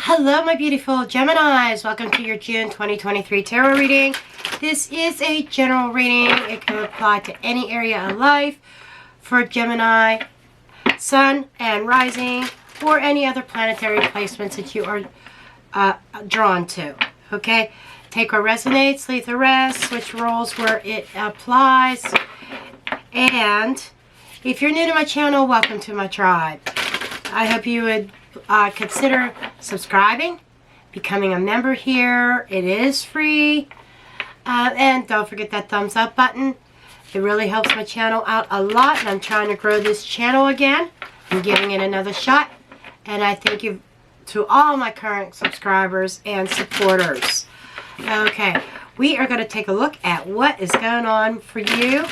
Hello, my beautiful Geminis. Welcome to your June 2023 tarot reading. This is a general reading. It can apply to any area of life for Gemini, Sun, and Rising, or any other planetary placements that you are drawn to. Okay? Take what resonates, leave the rest, switch roles where it applies. And if you're new to my channel, welcome to my tribe. I hope you would consider subscribing, becoming a member here. It is free. And don't forget that thumbs up button. It really helps my channel out a lot, and I'm trying to grow this channel again. I'm giving it another shot, and I thank you to all my current subscribers and supporters. Okay, we are going to take a look at what is going on for you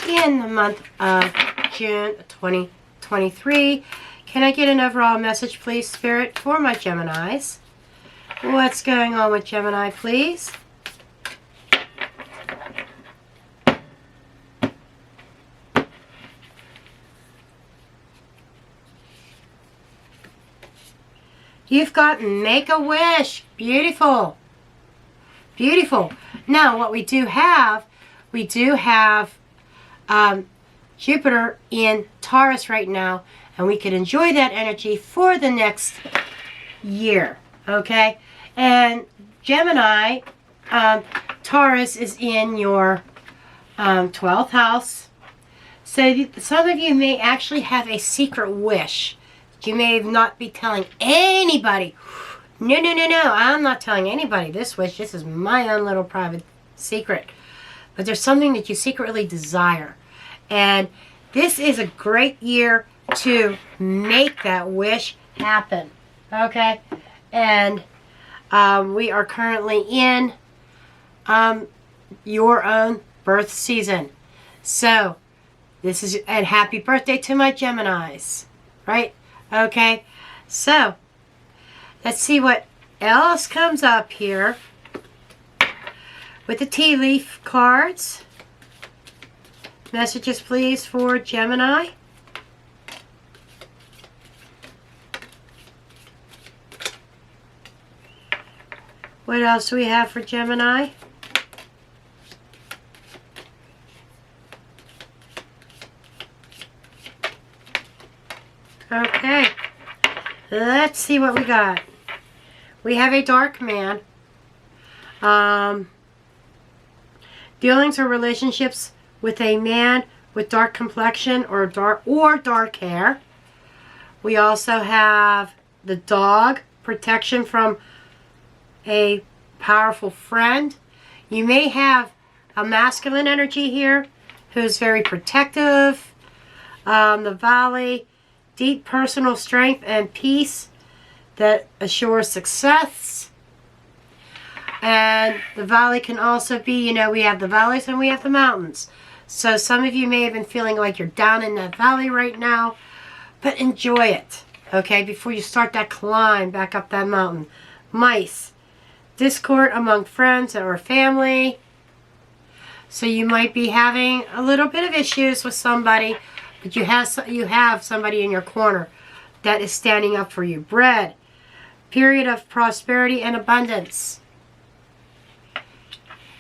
in the month of June 2023. Can I get an overall message, please, Spirit, for my Geminis? What's going on with Gemini, please? You've got Make-A-Wish. Beautiful. Beautiful. Now, what we do have Jupiter in Taurus right now, and we can enjoy that energy for the next year, okay? And Gemini, Taurus is in your 12th house. So some of you may actually have a secret wish that you may not be telling anybody. No, I'm not telling anybody this wish. This is my own little private secret. But there's something that you secretly desire. And this is a great year to make that wish happen. Okay? And we are currently in your own birth season. So, this is, and happy birthday to my Geminis. Right? Okay? So, let's see what else comes up here with the tea leaf cards. Messages, please, for Gemini. What else do we have for Gemini? Okay. Let's see what we got. We have a dark man. Dealings or relationships with a man with dark complexion or dark hair. We also have the dog, protection from a powerful friend. You may have a masculine energy here who's very protective. The Valley, deep personal strength and peace that assures success. And the Valley can also be, you know, we have the valleys and we have the mountains. So some of you may have been feeling like you're down in that valley right now, but enjoy it, okay, before you start that climb back up that mountain. Mice, discord among friends or family. So you might be having a little bit of issues with somebody, but you have somebody in your corner that is standing up for you. Bread, period of prosperity and abundance.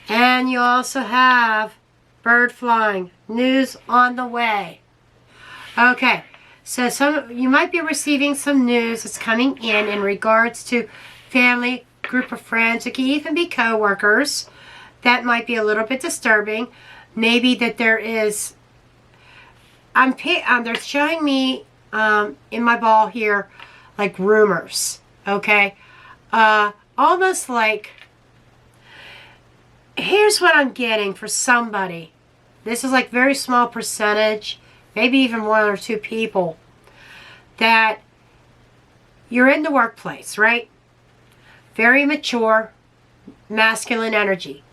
And you also have bird flying, news on the way. Okay, so you might be receiving some news that's coming in regards to family, group of friends. It can even be co-workers. That might be a little bit disturbing. Maybe that there is, they're showing me in my ball here like rumors, okay? Almost like, here's what I'm getting for somebody. This is like very small percentage, maybe even one or two people, that you're in the workplace, right? Very mature, masculine energy.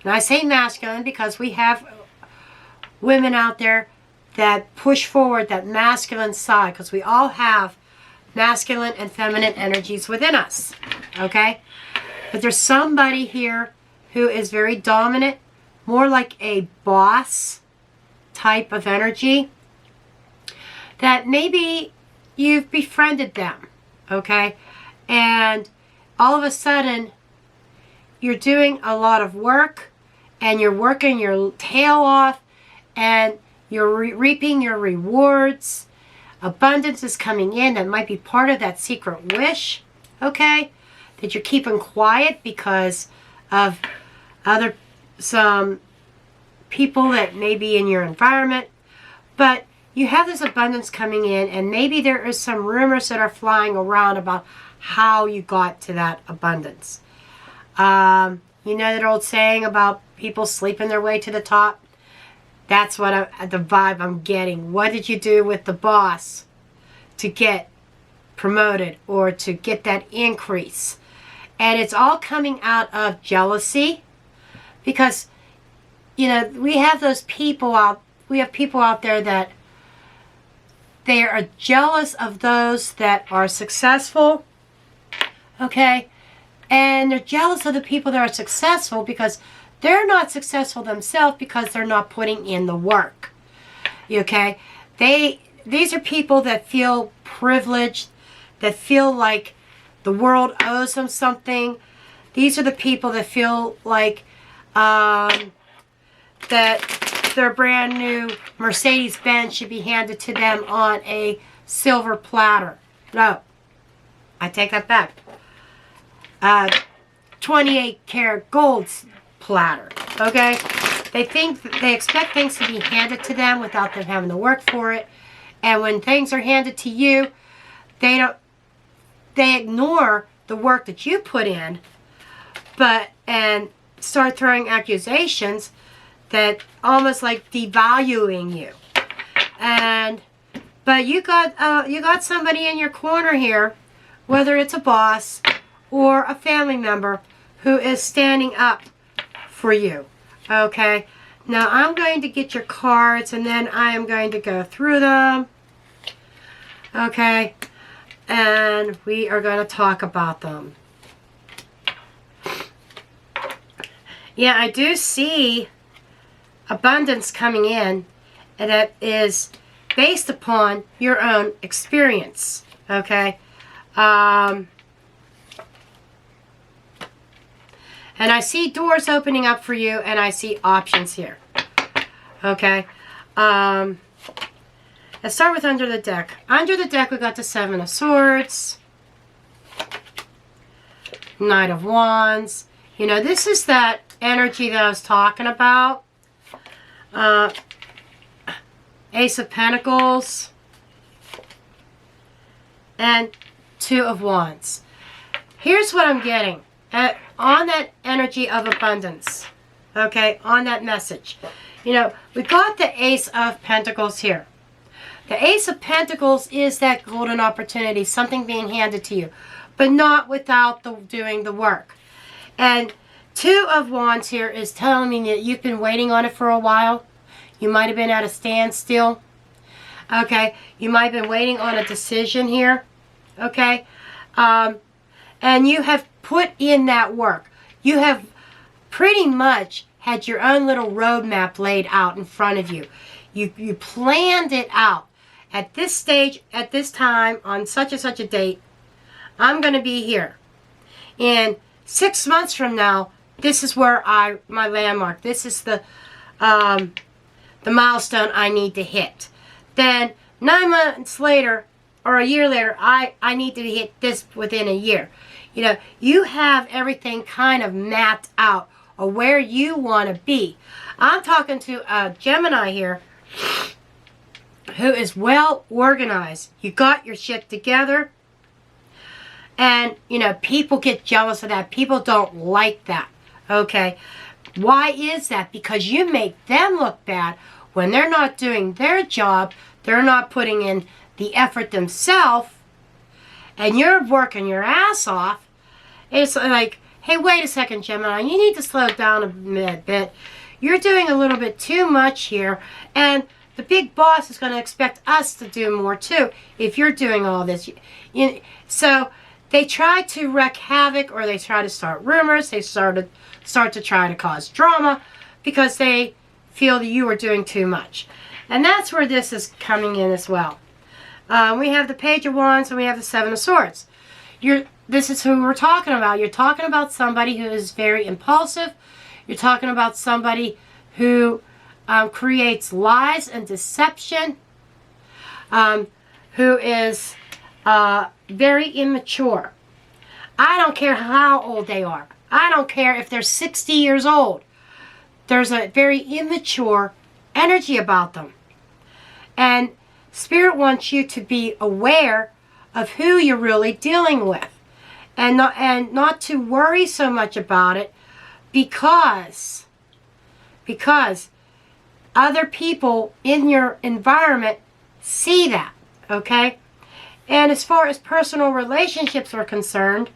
And I say masculine because we have women out there that push forward that masculine side, because we all have masculine and feminine energies within us, okay? But there's somebody here who is very dominant, more like a boss type of energy, that maybe you've befriended them, okay? And all of a sudden, you're doing a lot of work, and you're working your tail off, and you're reaping your rewards. Abundance is coming in. That might be part of that secret wish, okay? That you're keeping quiet because of some people that may be in your environment. But you have this abundance coming in, and maybe there is some rumors that are flying around about how you got to that abundance. You know that old saying about people sleeping their way to the top? That's what the vibe I'm getting. What did you do with the boss to get promoted or to get that increase? And it's all coming out of jealousy, because, you know, we have people out there that they are jealous of those that are successful, okay? And they're jealous of the people that are successful because they're not successful themselves, because they're not putting in the work, okay? These are people that feel privileged, that feel like the world owes them something. These are the people that feel like that their brand new Mercedes-Benz should be handed to them on a silver platter. No, I take that back. 28 karat gold platter. Okay? They expect things to be handed to them without them having to work for it. And when things are handed to you, they ignore the work that you put in, and start throwing accusations that almost like devaluing you. But you got somebody in your corner here, whether it's a boss or a family member, who is standing up for you. Okay? Now I'm going to get your cards, and then I am going to go through them. Okay? And we are going to talk about them. Yeah, I do see abundance coming in, and that is based upon your own experience. Okay? And I see doors opening up for you, and I see options here. Okay? Let's start with under the deck. Under the deck, we got the Seven of Swords, Knight of Wands. You know, this is that energy that I was talking about. Ace of Pentacles and Two of Wands. Here's what I'm getting on that energy of abundance. Okay, on that message. You know, we got the Ace of Pentacles here. The Ace of Pentacles is that golden opportunity, something being handed to you, but not without doing the work. And Two of Wands here is telling me that you've been waiting on it for a while. You might have been at a standstill. Okay, you might have been waiting on a decision here. Okay, and you have put in that work. You have pretty much had your own little roadmap laid out in front of you. You planned it out. At this stage, at this time, on such and such a date, I'm going to be here. And 6 months from now, this is where my landmark. This is the milestone I need to hit. Then 9 months later, or a year later, I need to hit this within a year. You know, you have everything kind of mapped out of where you want to be. I'm talking to a Gemini here who is well organized. You got your shit together. And, you know, people get jealous of that. People don't like that. Okay? Why is that? Because you make them look bad when they're not doing their job. They're not putting in the effort themselves. And you're working your ass off. It's like, hey, wait a second, Gemini. You need to slow down a bit. You're doing a little bit too much here. And the big boss is going to expect us to do more too if you're doing all this. So they try to wreak havoc, or they try to start rumors. They start to try to cause drama because they feel that you are doing too much. And that's where this is coming in as well. We have the Page of Wands and we have the Seven of Swords. this is who we're talking about. You're talking about somebody who is very impulsive. You're talking about somebody who creates lies and deception, who is very immature. I don't care how old they are. I don't care if they're 60 years old. There's a very immature energy about them. And Spirit wants you to be aware of who you're really dealing with. And not to worry so much about it, because other people in your environment see that, okay? And as far as personal relationships are concerned,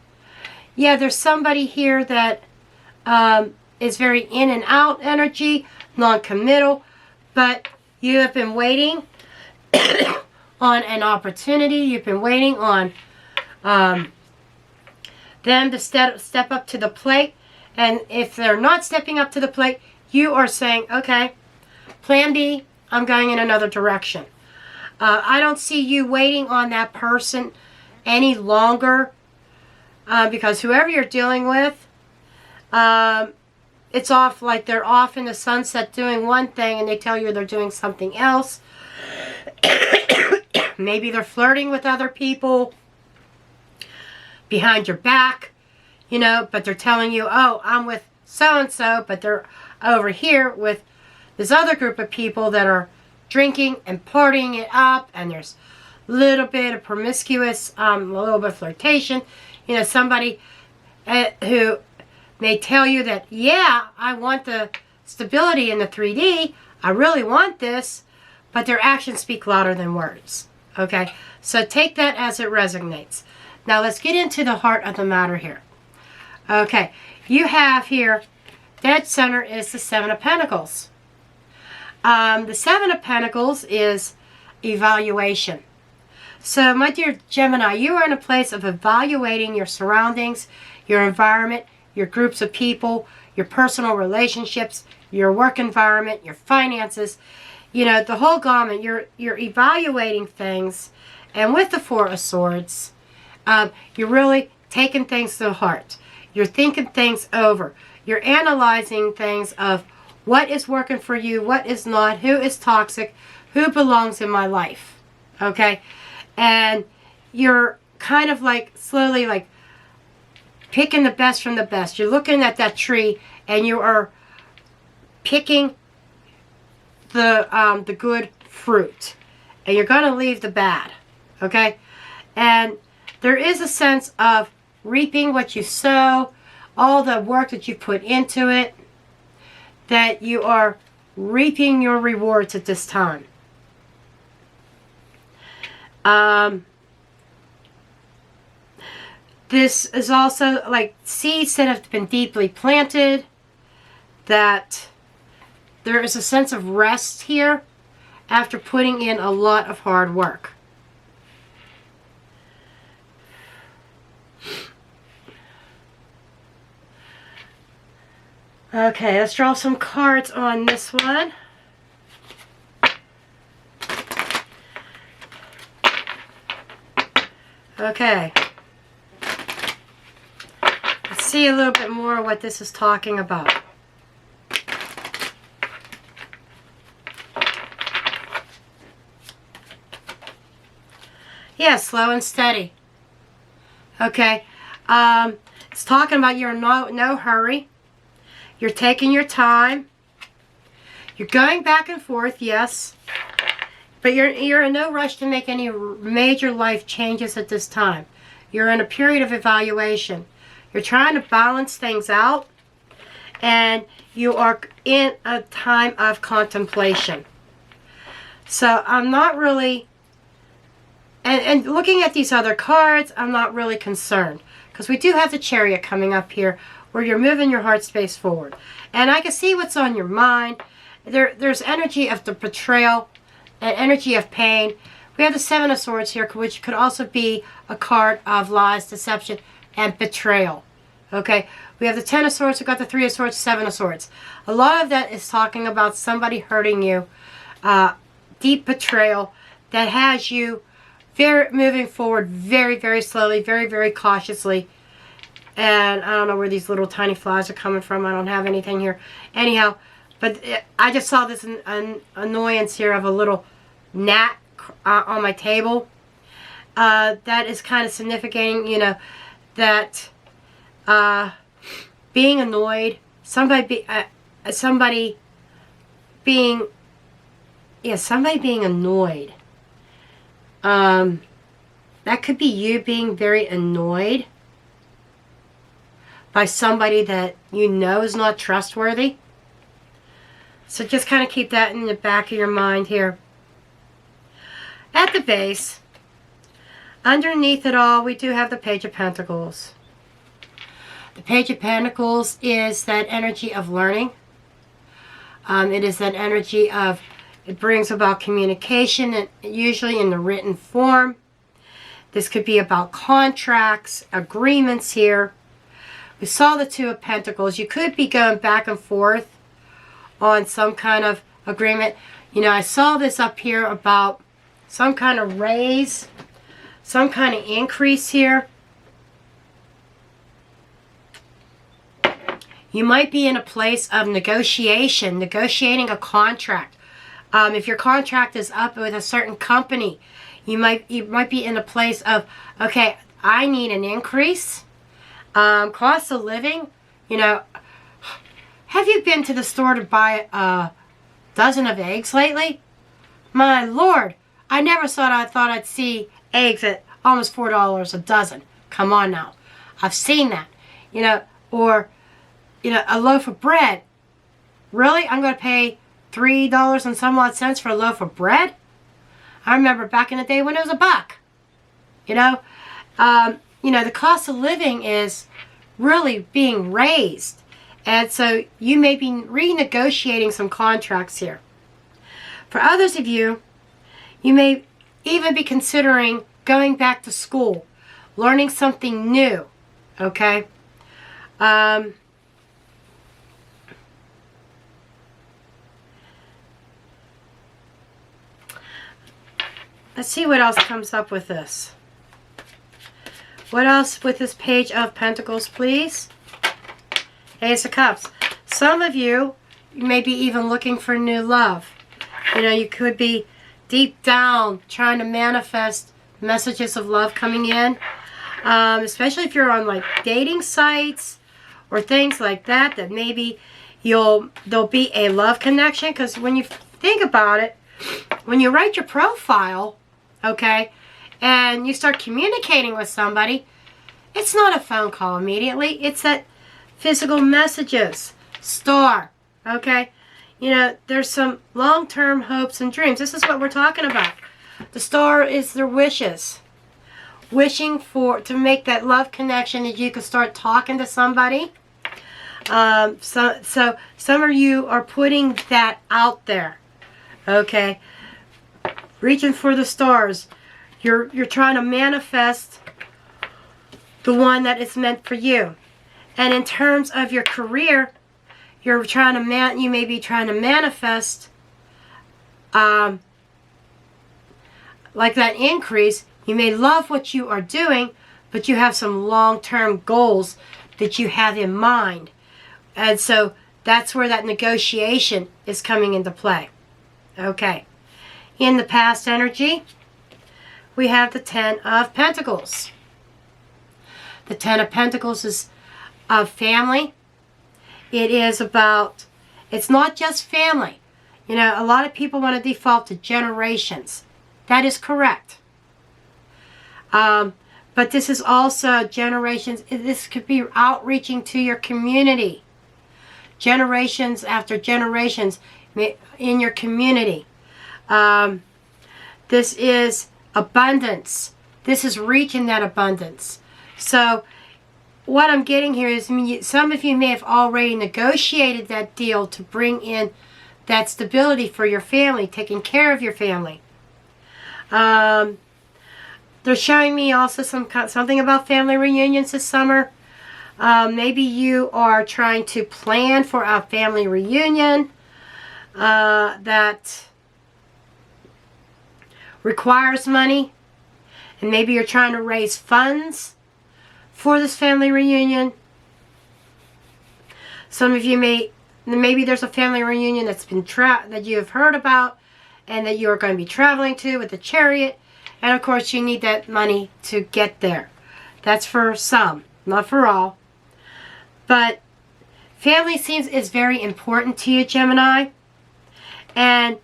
yeah, there's somebody here that is very in and out energy, non-committal, but you have been waiting on an opportunity. You've been waiting on them to step up to the plate. And if they're not stepping up to the plate, you are saying, okay, plan B, I'm going in another direction. I don't see you waiting on that person any longer, because whoever you're dealing with, it's off, like they're off in the sunset doing one thing and they tell you they're doing something else. Maybe they're flirting with other people behind your back, you know, but they're telling you, oh, I'm with so-and-so, but they're over here with this other group of people that are drinking and partying it up, and there's a little bit of promiscuous, a little bit of flirtation. You know, somebody who may tell you that, yeah, I want the stability in the 3D, I really want this, but their actions speak louder than words. Okay, so take that as it resonates. Now let's get into the heart of the matter here. Okay, you have here, dead center is the Seven of Pentacles. The Seven of Pentacles is evaluation. So my dear Gemini, you are in a place of evaluating your surroundings, your environment, your groups of people, your personal relationships, your work environment, your finances. You know, the whole gamut. You're evaluating things, and with the Four of Swords, you're really taking things to the heart. You're thinking things over. You're analyzing things of what is working for you, what is not, who is toxic, who belongs in my life. Okay? And you're kind of like slowly like picking the best from the best. You're looking at that tree and you are picking the good fruit, and you're going to leave the bad. Okay? And there is a sense of reaping what you sow, all the work that you put into it, that you are reaping your rewards at this time. This is also like seeds that have been deeply planted, that there is a sense of rest here after putting in a lot of hard work. Okay, let's draw some cards on this one. Okay. Let's see a little bit more what this is talking about. Yeah, slow and steady. Okay. It's talking about you're in no hurry. You're taking your time. You're going back and forth, yes. But you're in no rush to make any major life changes at this time. You're in a period of evaluation. You're trying to balance things out. And you are in a time of contemplation. So I'm not really... And looking at these other cards, I'm not really concerned. Because we do have the Chariot coming up here, where you're moving your heart space forward. And I can see what's on your mind. There's energy of the betrayal and energy of pain. We have the Seven of Swords here, which could also be a card of lies, deception, and betrayal. Okay? We have the Ten of Swords, we've got the Three of Swords, Seven of Swords. A lot of that is talking about somebody hurting you. Deep betrayal that has you moving forward very, very slowly, very, very cautiously. And I don't know where these little tiny flies are coming from. I don't have anything here. Anyhow, but I just saw this annoyance here of a little gnat on my table. That is kind of significating, you know, that being annoyed, somebody being annoyed. That could be you being very annoyed by somebody that you know is not trustworthy. So just kind of keep that in the back of your mind here. At the base, underneath it all, we do have the Page of Pentacles. The Page of Pentacles is that energy of learning. It is that energy of, it brings about communication, and usually in the written form. This could be about contracts, agreements here. We saw the Two of Pentacles. You could be going back and forth on some kind of agreement. You know, I saw this up here about some kind of raise, some kind of increase here. You might be in a place of negotiation, negotiating a contract. If your contract is up with a certain company, you might be in a place of, okay, I need an increase. Cost of living, you know, have you been to the store to buy a dozen of eggs lately? My Lord, I never thought I'd see eggs at almost $4 a dozen. Come on now. I've seen that. You know, or, you know, a loaf of bread. Really? I'm going to pay $3 and some odd cents for a loaf of bread? I remember back in the day when it was $1. You know, the cost of living is really being raised. And so you may be renegotiating some contracts here. For others of you, you may even be considering going back to school, learning something new, okay? Let's see what else comes up with this. What else with this Page of Pentacles, please? Ace of Cups. Some of you may be even looking for new love. You know, you could be deep down trying to manifest messages of love coming in. Especially if you're on like dating sites or things like that, that maybe there'll be a love connection. Because when you think about it, when you write your profile, okay, and you start communicating with somebody, it's not a phone call immediately. It's that physical messages. Star, okay? You know, there's some long-term hopes and dreams. This is what we're talking about. The star is their wishes. Wishing to make that love connection that you can start talking to somebody. So some of you are putting that out there, okay? Reaching for the stars. You're trying to manifest the one that is meant for you. And in terms of your career, you may be trying to manifest like that increase. You may love what you are doing, but you have some long-term goals that you have in mind. And so that's where that negotiation is coming into play. Okay. In the past energy, we have the Ten of Pentacles. The Ten of Pentacles is of family. It is about, it's not just family. You know, a lot of people want to default to generations. That is correct. But this is also generations. This could be outreaching to your community. Generations after generations in your community. This is abundance. This is reaching that abundance. So what I'm getting here is, some of you may have already negotiated that deal to bring in that stability for your family, taking care of your family. They're showing me also something about family reunions this summer. Maybe you are trying to plan for a family reunion that requires money. And maybe you're trying to raise funds for this family reunion. Some of you maybe there's a family reunion that's been that you have heard about and that you are going to be traveling to with the chariot. And of course you need that money to get there. That's for some, not for all. But family is very important to you, Gemini. And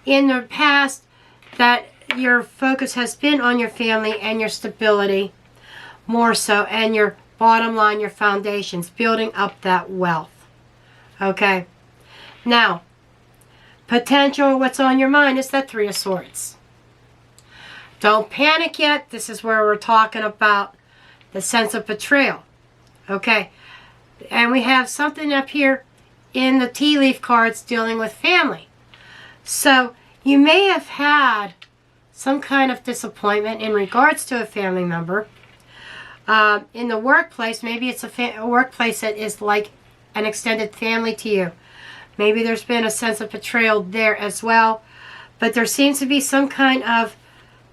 in the past, that your focus has been on your family and your stability more so, and your bottom line, your foundations, building up that wealth. Okay. Now, potential, what's on your mind is that Three of Swords. Don't panic yet. This is where we're talking about the sense of betrayal. Okay. And we have something up here in the tea leaf cards dealing with family. So you may have had some kind of disappointment in regards to a family member. In the workplace, maybe it's a workplace that is like an extended family to you. Maybe there's been a sense of betrayal there as well. But there seems to be some kind of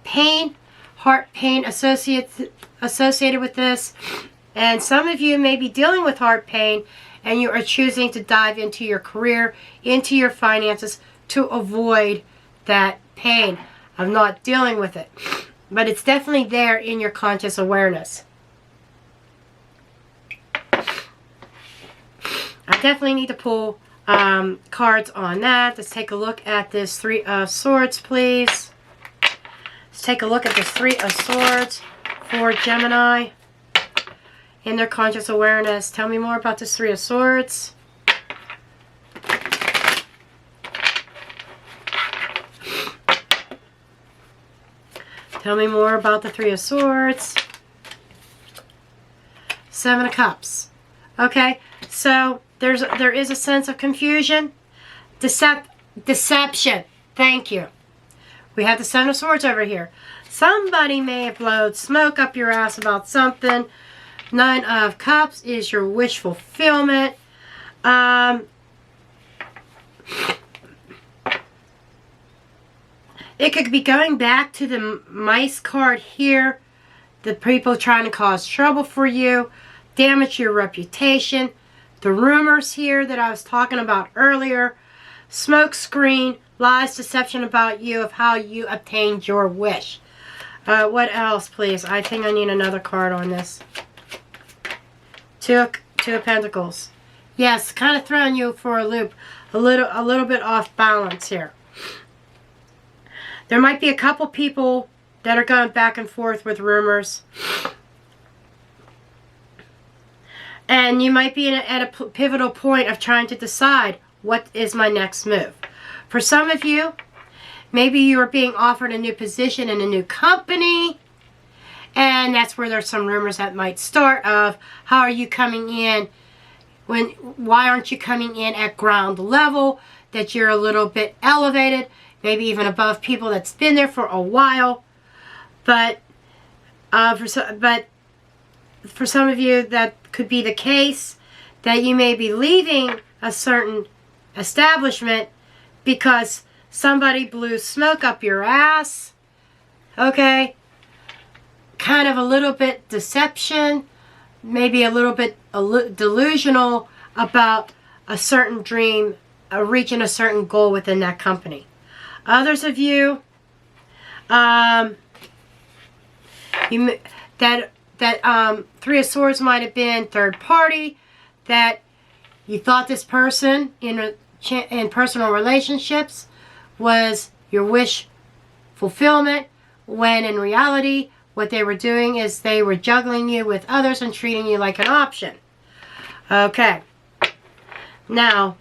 pain, heart pain associated with this. And some of you may be dealing with heart pain and you are choosing to dive into your career, into your finances to avoid that pain of not dealing with it. But it's definitely there in your conscious awareness. I definitely need to pull cards on that. Let's take a look at this Three of Swords, please. Let's take a look at this Three of Swords for Gemini in their conscious awareness. Tell me more about this Three of Swords. Tell me more about the Three of Swords. Seven of Cups. Okay, so there is a sense of confusion, deception. Thank you. We have the Seven of Swords over here. Somebody may have blown smoke up your ass about something. Nine of Cups is your wish fulfillment. It could be going back to the mice card here. The people trying to cause trouble for you, damage your reputation. The rumors here that I was talking about earlier. Smoke screen, lies, deception about you of how you obtained your wish. What else, please? I think I need another card on this. Two of Pentacles. Yes, kind of throwing you for a loop. A little bit off balance here. There might be a couple people that are going back and forth with rumors. And you might be at a pivotal point of trying to decide what is my next move. For some of you, maybe you are being offered a new position in a new company. And that's where there's some rumors that might start of how are you coming in? Why aren't you coming in at ground level? That you're a little bit elevated. Maybe even above people that's been there for a while. But for some of you, that could be the case, that you may be leaving a certain establishment because somebody blew smoke up your ass. Okay? Kind of a little bit deception, maybe a little bit delusional about a certain dream, reaching a certain goal within that company. Others of you, Three of Swords might have been third party, that you thought this person in personal relationships was your wish fulfillment, when in reality what they were doing is they were juggling you with others and treating you like an option. Okay. Now,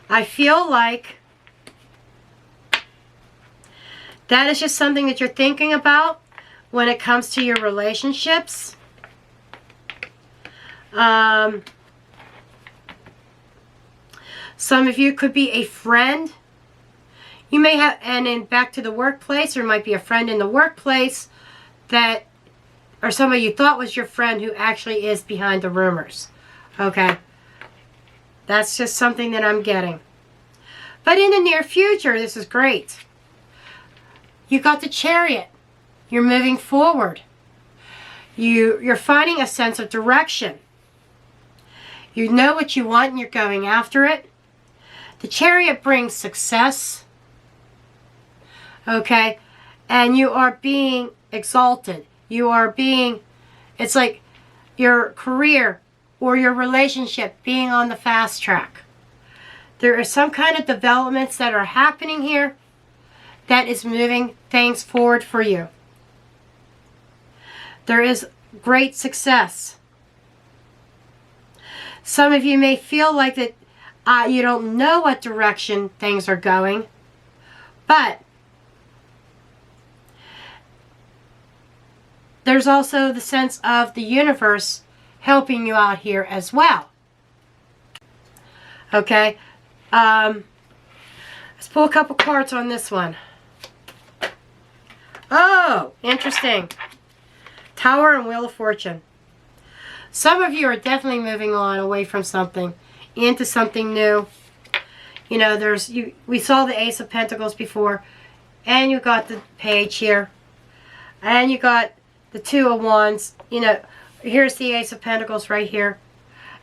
I feel like that is just something that you're thinking about when it comes to your relationships. Some of you could be a friend. You may have, and then back to the workplace, there might be a friend in the workplace that, or somebody you thought was your friend who actually is behind the rumors. Okay. That's just something that I'm getting. But in the near future, this is great. You got the Chariot. You're moving forward. You're finding a sense of direction. You know what you want and you're going after it. The Chariot brings success. Okay? And you are being exalted. You are being, it's like your career or your relationship being on the fast track. There are some kind of developments that are happening here that is moving things forward for you. There is great success. Some of you may feel like that you don't know what direction things are going, but there's also the sense of the universe helping you out here as well. Okay, let's pull a couple cards on this one. Oh, interesting. Tower and Wheel of Fortune. Some of you are definitely moving on away from something into something new. You know, we saw the Ace of Pentacles before, and you got the Page here, and you got the Two of Wands. You know, here's the Ace of Pentacles right here.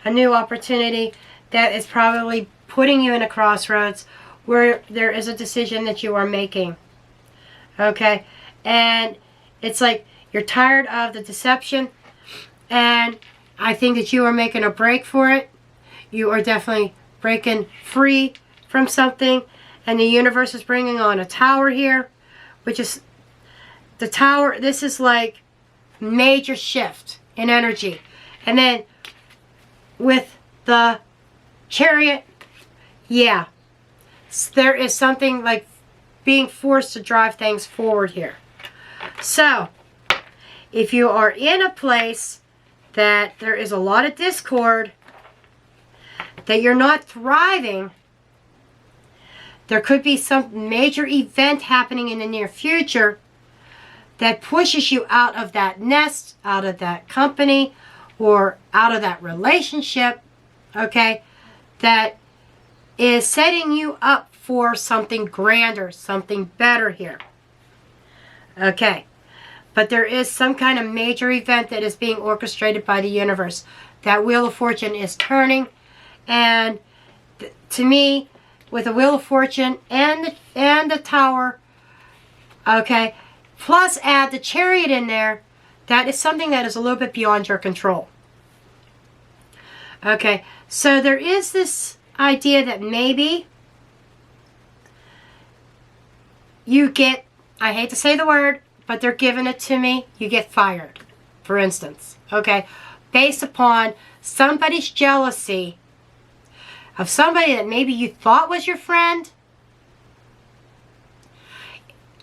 A new opportunity that is probably putting you in a crossroads where there is a decision that you are making. Okay, and it's like you're tired of the deception, and I think that you are making a break for it. You are definitely breaking free from something, and the universe is bringing on a Tower here, which is the Tower. This is like major shift in energy. And then with the Chariot, yeah, there is something like being forced to drive things forward here. So if you are in a place that there is a lot of discord, that you're not thriving, there could be some major event happening in the near future that pushes you out of that nest, out of that company, or out of that relationship, okay, that is setting you up for something grander, something better here. Okay. But there is some kind of major event that is being orchestrated by the universe. That Wheel of Fortune is turning. And to me, with the Wheel of Fortune and the Tower, okay, plus add the Chariot in there, that is something that is a little bit beyond your control. Okay, so there is this idea that maybe you get, I hate to say the word, but they're giving it to me, you get fired, for instance, okay, based upon somebody's jealousy of somebody that maybe you thought was your friend.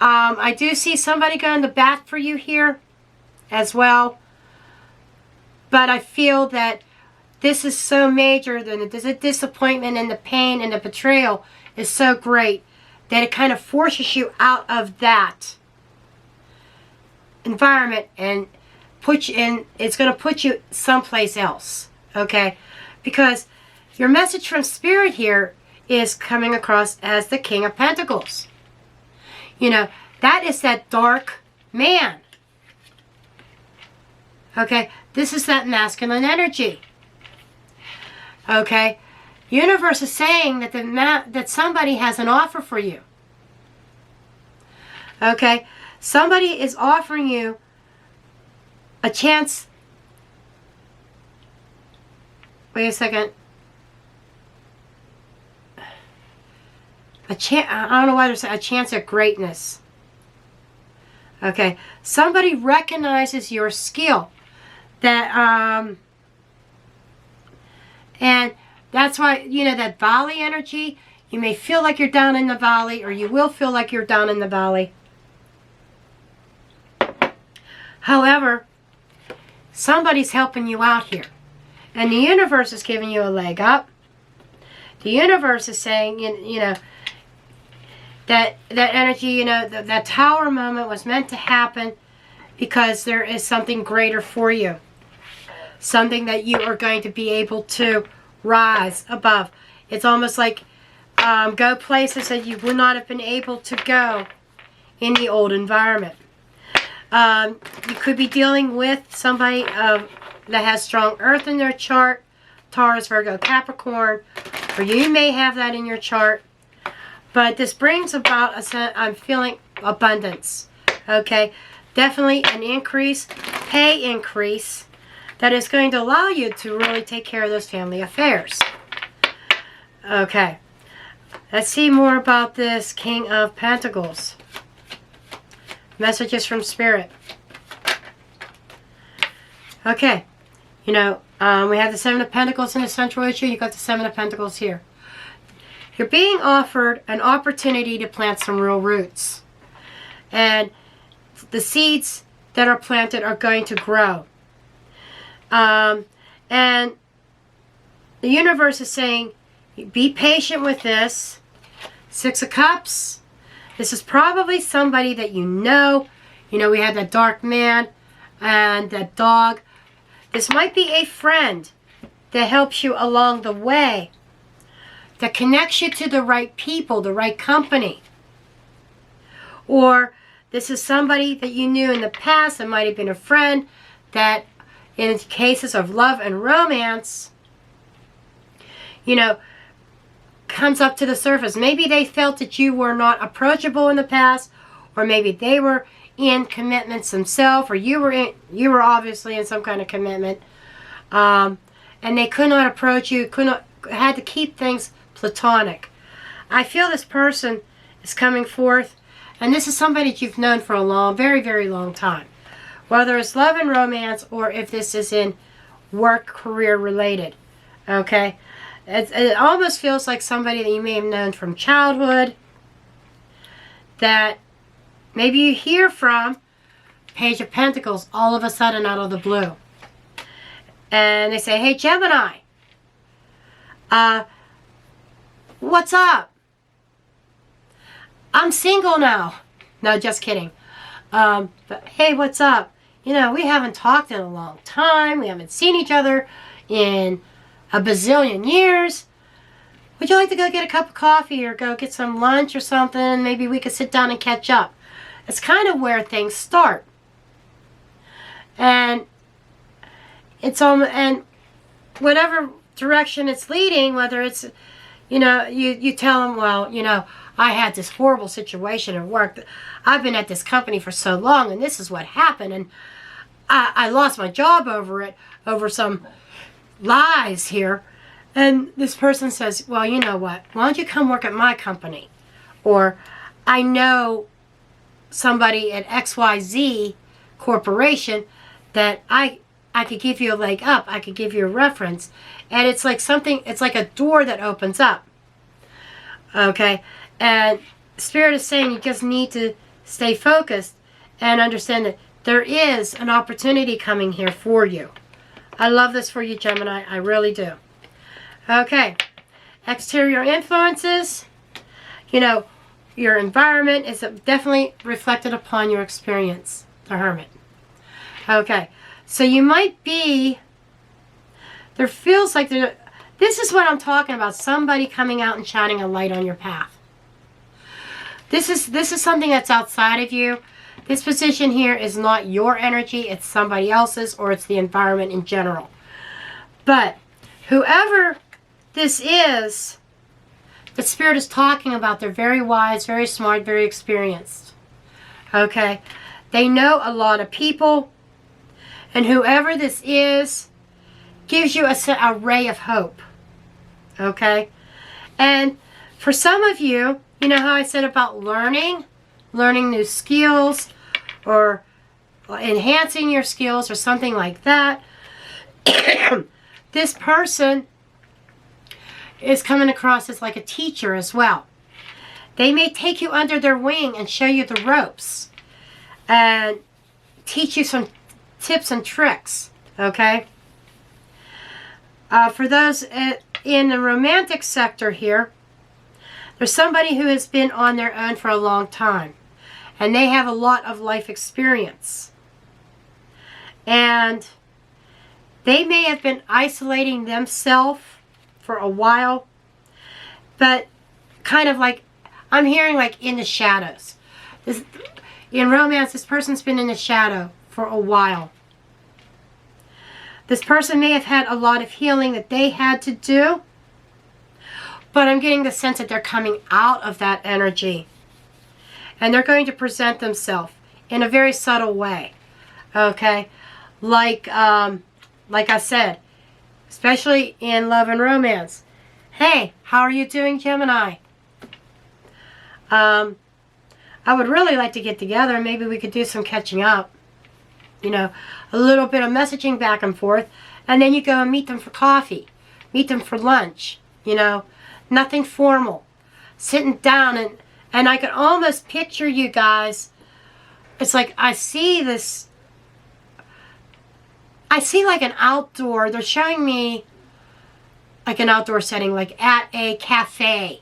I do see somebody going to bat for you here as well, but I feel that this is so major that the disappointment and the pain and the betrayal is so great that it kind of forces you out of that environment and put you in, it's going to put you someplace else, okay? Because your message from Spirit here is coming across as the King of Pentacles. You know, that is that dark man. Okay, this is that masculine energy. Okay, universe is saying that that somebody has an offer for you. Okay, somebody is offering you a chance. Wait a second. I don't know why there's a chance at greatness. Okay, somebody recognizes your skill. That and that's why, you know, that valley energy, you may feel like you're down in the valley, or you will feel like you're down in the valley. However, somebody's helping you out here, and the universe is giving you a leg up. The universe is saying, you know, that energy, you know, that Tower moment was meant to happen because there is something greater for you. Something that you are going to be able to rise above. It's almost like go places that you would not have been able to go in the old environment. You could be dealing with somebody that has strong earth in their chart, Taurus, Virgo, Capricorn, or you may have that in your chart. But this brings about I'm feeling abundance. Okay, definitely an increase, pay increase that is going to allow you to really take care of those family affairs. Okay, let's see more about this King of Pentacles. Messages from Spirit. Okay, you know, we have the Seven of Pentacles in the central issue. You got the Seven of Pentacles here. You're being offered an opportunity to plant some real roots. And the seeds that are planted are going to grow. And the universe is saying, be patient with this. Six of Cups. This is probably somebody that you know. You know, we had that dark man and that dog. This might be a friend that helps you along the way, that connects you to the right people, the right company. Or this is somebody that you knew in the past that might have been a friend that, in cases of love and romance, you know, comes up to the surface. Maybe they felt that you were not approachable in the past, or maybe they were in commitments themselves, or you were obviously in some kind of commitment, and they could not approach you, had to keep things platonic. I feel this person is coming forth, and this is somebody that you've known for a long, very, very long time. Whether it's love and romance, or if this is in work, career related. Okay? It almost feels like somebody that you may have known from childhood, that maybe you hear from, Page of Pentacles, all of a sudden out of the blue. And they say, hey, Gemini, what's up? I'm single now. No, just kidding. But hey, what's up? You know, we haven't talked in a long time. We haven't seen each other in a bazillion years. Would you like to go get a cup of coffee or go get some lunch or something? Maybe we could sit down and catch up. It's kind of where things start. And it's and whatever direction it's leading, whether it's, you know, you tell them, well, you know, I had this horrible situation at work. I've been at this company for so long, and this is what happened, and I lost my job over it, over some lies here. And this person says, well, you know what? Why don't you come work at my company? Or, I know somebody at XYZ Corporation that I could give you a leg up. I could give you a reference. And it's like something, it's like a door that opens up. Okay? And Spirit is saying you just need to stay focused and understand that there is an opportunity coming here for you. I love this for you, Gemini. I really do. Okay. Exterior influences. You know, your environment is definitely reflected upon your experience. The Hermit. Okay. So you might be, there feels like this is what I'm talking about. Somebody coming out and shining a light on your path. This is something that's outside of you. This position here is not your energy. It's somebody else's, or it's the environment in general. But whoever this is, the Spirit is talking about, they're very wise, very smart, very experienced. Okay? They know a lot of people. And whoever this is gives you a ray of hope. Okay? And for some of you, you know how I said about learning new skills, or enhancing your skills, or something like that. This person is coming across as like a teacher as well. They may take you under their wing and show you the ropes and teach you some tips and tricks. Okay? For those in the romantic sector here, there's somebody who has been on their own for a long time. And they have a lot of life experience. And they may have been isolating themselves for a while. But kind of like, I'm hearing like in the shadows. In romance, this person's been in the shadow for a while. This person may have had a lot of healing that they had to do, but I'm getting the sense that they're coming out of that energy. And they're going to present themselves in a very subtle way. Okay? Like I said, especially in love and romance. Hey, how are you doing, Gemini? I would really like to get together. Maybe we could do some catching up. You know, a little bit of messaging back and forth. And then you go and meet them for coffee. Meet them for lunch. You know, nothing formal. Sitting down and I could almost picture you guys. It's like I see this. I see like an outdoor. They're showing me like an outdoor setting, like at a cafe.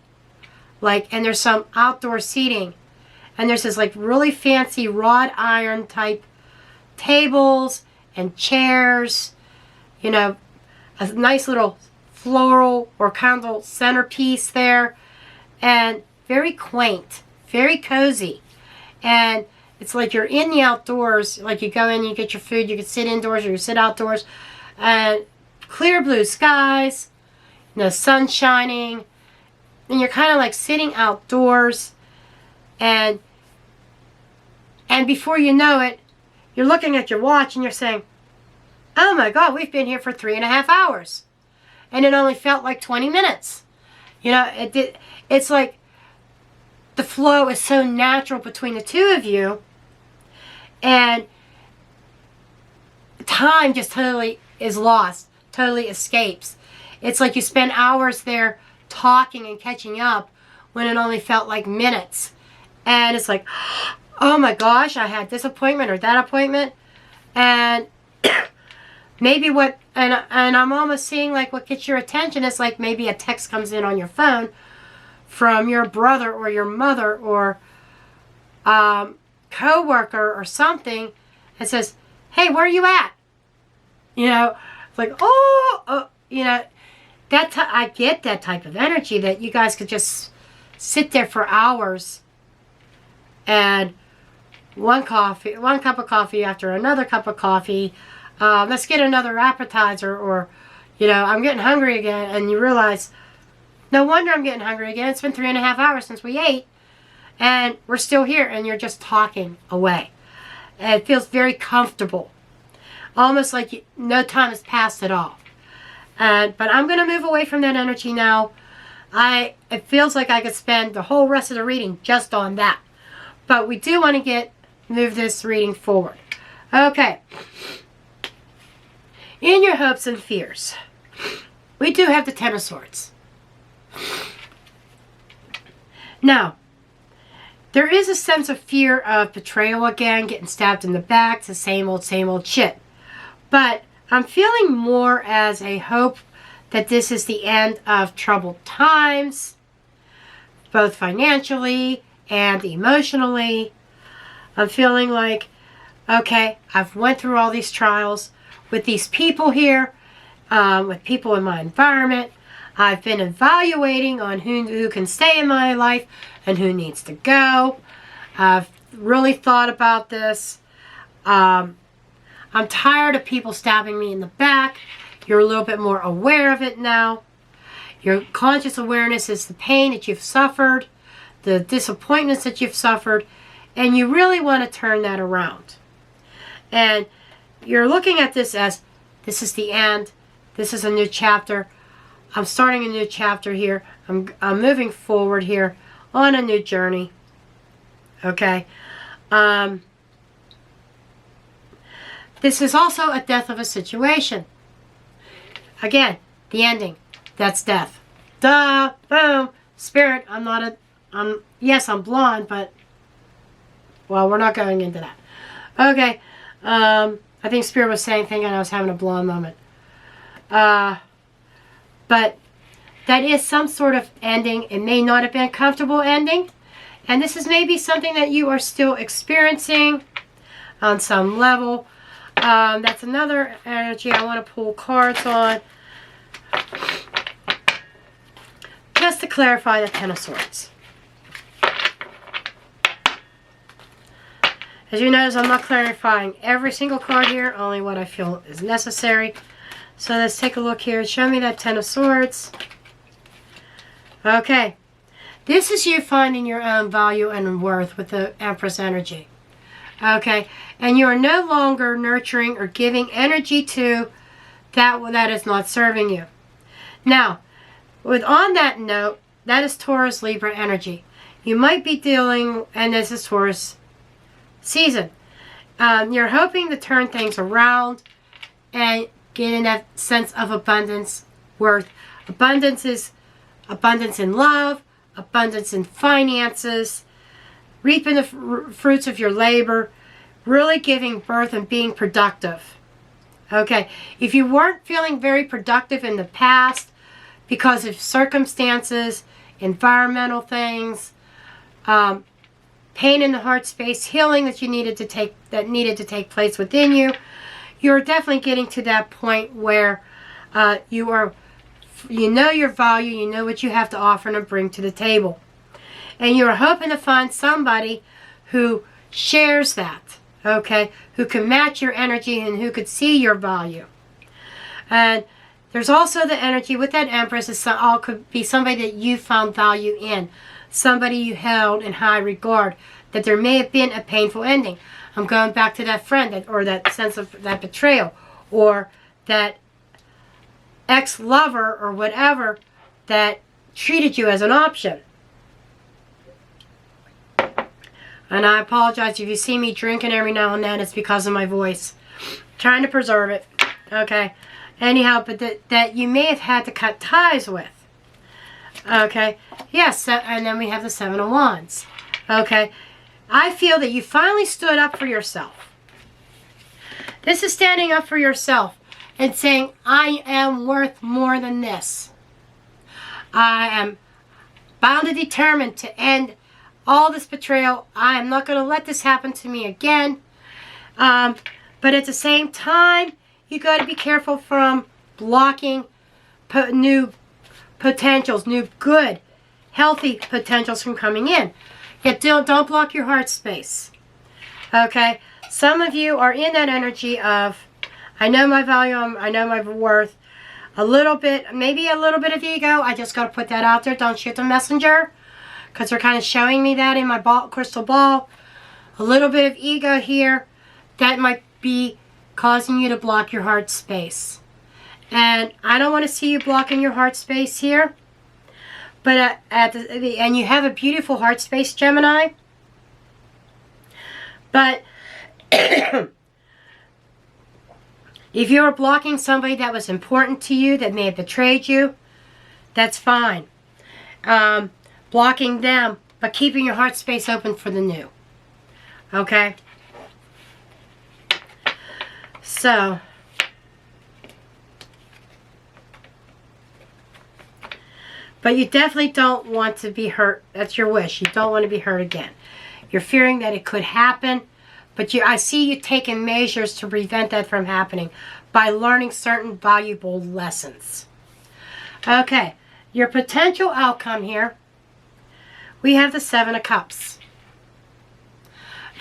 Like, and there's some outdoor seating. And there's this like really fancy wrought iron type tables and chairs. You know, a nice little floral or candle centerpiece there. And very quaint, very cozy. And it's like you're in the outdoors, like you go in, you get your food, you can sit indoors or you sit outdoors. And clear blue skies, you know, sun shining. And you're kind of like sitting outdoors. And before you know it, you're looking at your watch and you're saying, oh my God, we've been here for 3.5 hours. And it only felt like 20 minutes. You know, it's like the flow is so natural between the two of you. And time just totally is lost, totally escapes. It's like you spend hours there talking and catching up when it only felt like minutes. And it's like, oh my gosh, I had this appointment or that appointment. And maybe what, and I'm almost seeing like what gets your attention is like maybe a text comes in on your phone from your brother or your mother or co-worker or something and says, hey, where are you at? You know, it's like, you know, I get that type of energy that you guys could just sit there for hours and one cup of coffee after another cup of coffee. Let's get another appetizer, or, you know, I'm getting hungry again, and you realize, no wonder I'm getting hungry again. It's been 3.5 hours since we ate, and we're still here, and you're just talking away. And it feels very comfortable, almost like no time has passed at all. But I'm going to move away from that energy now. It feels like I could spend the whole rest of the reading just on that. But we do want to move this reading forward. Okay. In your hopes and fears, we do have the Ten of Swords. Now, there is a sense of fear of betrayal again, getting stabbed in the back. It's the same old shit. But I'm feeling more as a hope that this is the end of troubled times, both financially and emotionally. I'm feeling like, okay, I've went through all these trials with these people here, with people in my environment. I've been evaluating on who can stay in my life and who needs to go. I've really thought about this. I'm tired of people stabbing me in the back. You're a little bit more aware of it now. Your conscious awareness is the pain that you've suffered, the disappointments that you've suffered, and you really want to turn that around. And you're looking at this as, this is the end. This is a new chapter. I'm starting a new chapter here. I'm moving forward here on a new journey. Okay. This is also a death of a situation. Again, the ending. That's death. Duh. Boom. Spirit, yes, I'm blonde, but, well, we're not going into that. Okay. I think Spirit was thinking I was having a blonde moment. But that is some sort of ending. It may not have been a comfortable ending. And this is maybe something that you are still experiencing on some level. That's another energy I want to pull cards on. Just to clarify the Ten of Swords. As you notice, I'm not clarifying every single card here, only what I feel is necessary. So let's take a look here. Show me that Ten of Swords. Okay. This is you finding your own value and worth with the Empress energy. Okay. And you are no longer nurturing or giving energy to that is not serving you. Now, on that note, that is Taurus Libra energy. You might be dealing, and this is Taurus season. You're hoping to turn things around and get in that sense of abundance, worth. Abundance is abundance in love, abundance in finances, reaping the fruits of your labor, really giving birth and being productive. Okay, if you weren't feeling very productive in the past because of circumstances, environmental things, pain in the heart space, healing that needed to take place within you, you're definitely getting to that point where you know your value, you know what you have to offer and bring to the table. And you're hoping to find somebody who shares that, okay, who can match your energy and who could see your value. And there's also the energy with that Empress, could be somebody that you found value in, somebody you held in high regard, that there may have been a painful ending. I'm going back to that friend, or that sense of that betrayal, or that ex-lover or whatever that treated you as an option. And I apologize if you see me drinking every now and then. It's because of my voice. Trying to preserve it. Okay. Anyhow, but that you may have had to cut ties with. Okay. Yes, and then we have the Seven of Wands. Okay. I feel that you finally stood up for yourself. This is standing up for yourself and saying, I am worth more than this. I am bound and determined to end all this betrayal. I am not going to let this happen to me again. But at the same time, you got to be careful from blocking new potentials, new good, healthy potentials from coming in. Yet don't block your heart space. Okay? Some of you are in that energy of, I know my value, I know my worth. A little bit, maybe a little bit of ego. I just got to put that out there. Don't shoot the messenger. Because they're kind of showing me that in my crystal ball. A little bit of ego here. That might be causing you to block your heart space. And I don't want to see you blocking your heart space here. But and you have a beautiful heart space, Gemini. But if you're blocking somebody that was important to you, that may have betrayed you, that's fine. Blocking them, but keeping your heart space open for the new. Okay? So, but you definitely don't want to be hurt. That's your wish. You don't want to be hurt again. You're fearing that it could happen, but I see you taking measures to prevent that from happening by learning certain valuable lessons. Okay, your potential outcome here, we have the Seven of Cups.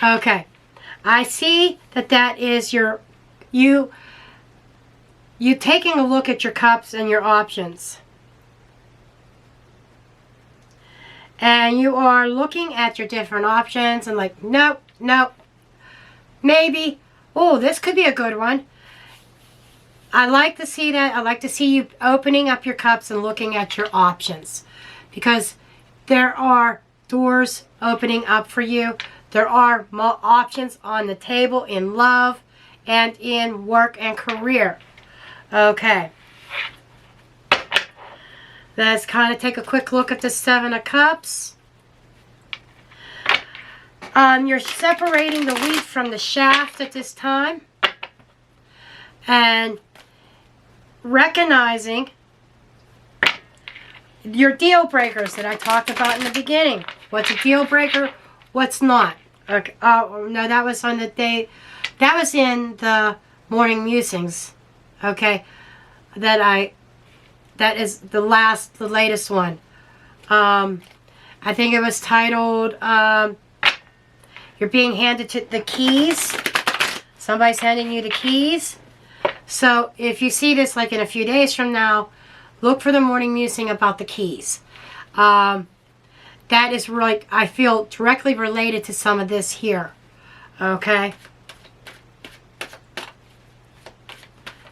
Okay, I see that is you taking a look at your cups and your options. And you are looking at your different options and like, nope, nope, maybe, oh, this could be a good one. I like to see that. I like to see you opening up your cups and looking at your options. Because there are doors opening up for you. There are more options on the table in love and in work and career. Okay. Let's kind of take a quick look at the Seven of Cups. You're separating the wheat from the shaft at this time. And recognizing your deal breakers that I talked about in the beginning. What's a deal breaker? What's not? Okay. Oh, no, that was on the day. That was in the morning musings. Okay. That is the latest one. I think it was titled, You're being handed to the keys. Somebody's handing you the keys. So if you see this like in a few days from now, look for the morning musing about the keys. That is like, I feel, directly related to some of this here. Okay?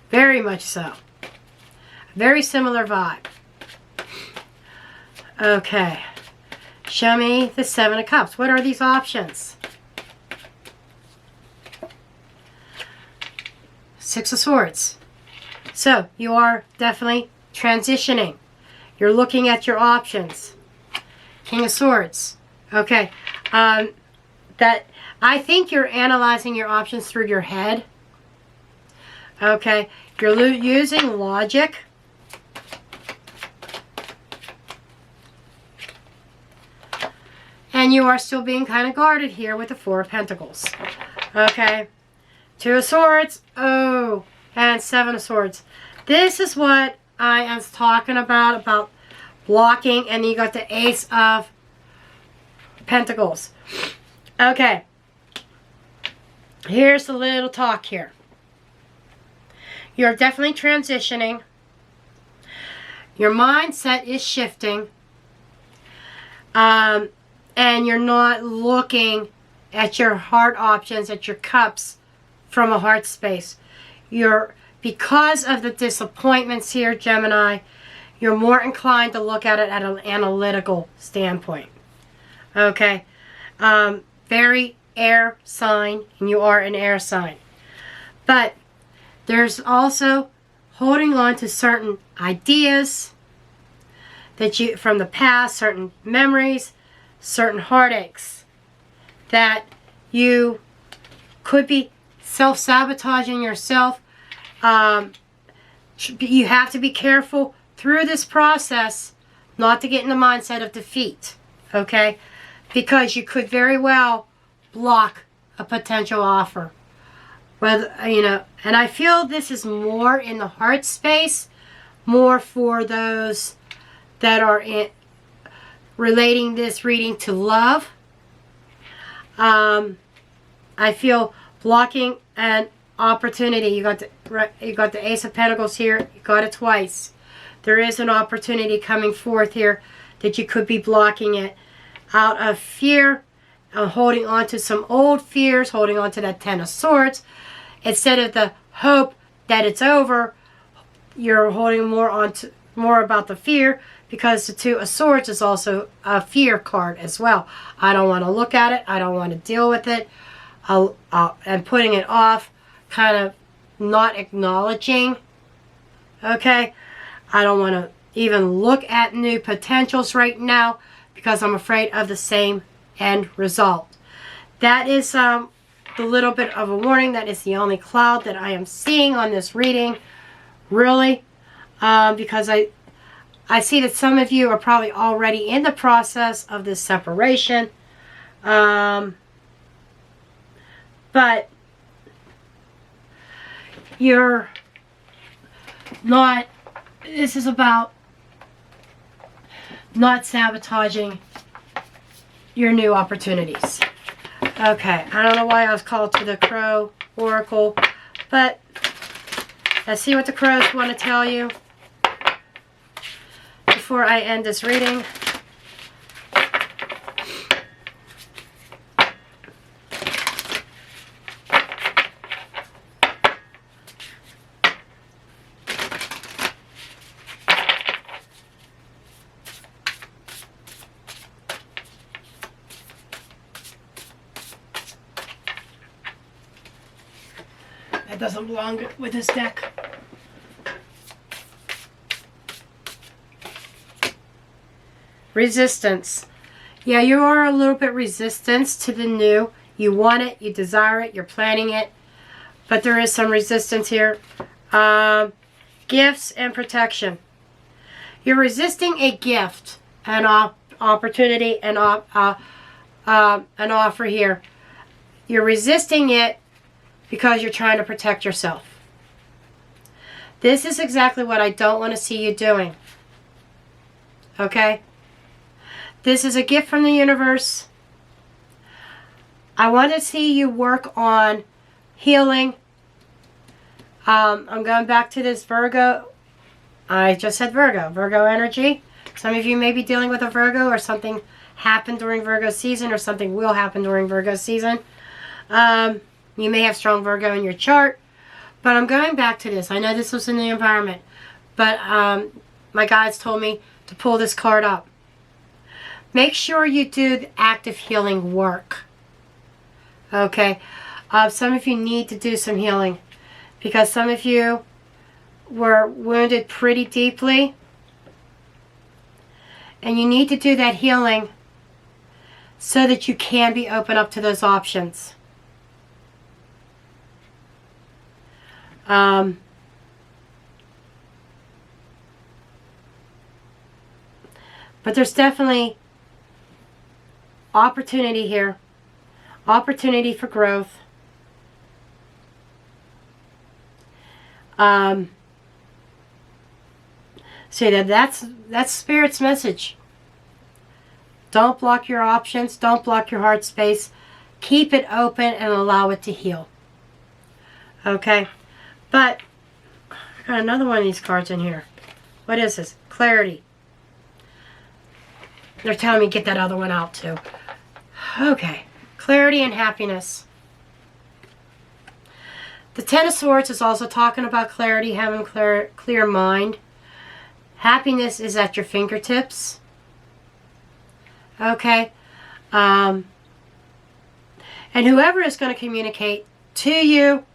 Very much so. Very similar vibe. Okay. Show me the Seven of Cups. What are these options? Six of Swords. So, you are definitely transitioning. You're looking at your options. King of Swords. Okay. That I think you're analyzing your options through your head. Okay. You're using logic. And you are still being kind of guarded here with the Four of Pentacles. Okay. Two of Swords. Oh. And Seven of Swords. This is what I am talking about blocking. And you got the Ace of Pentacles. Okay. Here's the little talk here. You're definitely transitioning. Your mindset is shifting. And you're not looking at your heart options, at your cups from a heart space. Because of the disappointments here, Gemini, you're more inclined to look at it at an analytical standpoint. Okay? Very air sign, and you are an air sign. But there's also holding on to certain ideas that you from the past, certain memories, certain heartaches that you could be self-sabotaging yourself. You have to be careful through this process not to get in the mindset of defeat, okay? Because you could very well block a potential offer. Whether, and I feel this is more in the heart space, more for those that are relating this reading to love. I feel blocking an opportunity. You got the Ace of Pentacles here. You got it twice. There is an opportunity coming forth here that you could be blocking it out of fear, holding on to some old fears, holding on to that Ten of Swords. Instead of the hope that it's over, you're holding more about the fear, because the Two of Swords is also a fear card as well. I don't want to look at it. I don't want to deal with it. And putting it off, kind of not acknowledging. Okay? I don't want to even look at new potentials right now because I'm afraid of the same end result. That is the little bit of a warning. That is the only cloud that I am seeing on this reading. Really. Because I see that some of you are probably already in the process of this separation. But you're not, this is about not sabotaging your new opportunities. Okay, I don't know why I was called to the Crow Oracle, but let's see what the crows want to tell you before I end this reading. That doesn't belong with this deck. Resistance. Yeah, you are a little bit resistant to the new. You want it, you desire it, you're planning it, but there is some resistance here. Gifts and protection. You're resisting a gift, an opportunity, an offer here. You're resisting it because you're trying to protect yourself. This is exactly what I don't want to see you doing. Okay? This is a gift from the universe. I want to see you work on healing. I'm going back to this Virgo. I just said Virgo. Virgo energy. Some of you may be dealing with a Virgo, or something happened during Virgo season, or something will happen during Virgo season. You may have strong Virgo in your chart. But I'm going back to this. I know this was in the environment. But my guides told me to pull this card up. Make sure you do the active healing work. Okay. Some of you need to do some healing. Because some of you were wounded pretty deeply. And you need to do that healing so that you can be open up to those options. But there's definitely opportunity here. Opportunity for growth. See, that's Spirit's message. Don't block your options. Don't block your heart space. Keep it open and allow it to heal. Okay? But, I got another one of these cards in here. What is this? Clarity. They're telling me get that other one out too. Okay. Clarity and happiness. The Ten of Swords is also talking about clarity, having clear mind. Happiness is at your fingertips. Okay. And whoever is going to communicate to you,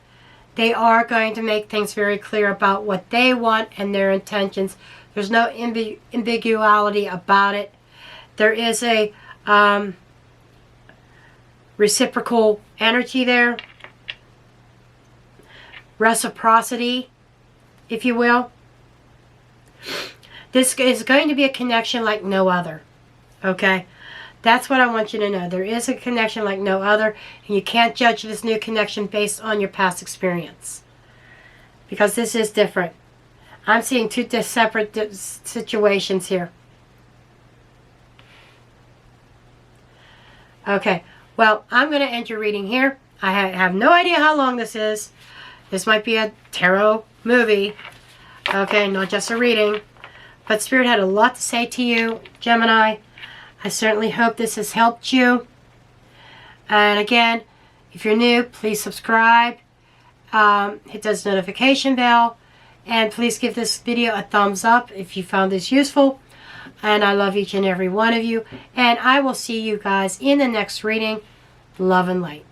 they are going to make things very clear about what they want and their intentions. There's no ambiguity about it. There is a reciprocal energy there. Reciprocity, if you will. This is going to be a connection like no other. Okay? That's what I want you to know. There is a connection like no other, and you can't judge this new connection based on your past experience. Because this is different. I'm seeing two separate situations here. Okay, well, I'm going to end your reading here. I have no idea how long this is. This might be a tarot movie. Okay, not just a reading. But Spirit had a lot to say to you, Gemini. I certainly hope this has helped you. And again, if you're new, please subscribe. Hit this notification bell. And please give this video a thumbs up if you found this useful. And I love each and every one of you. And I will see you guys in the next reading. Love and light.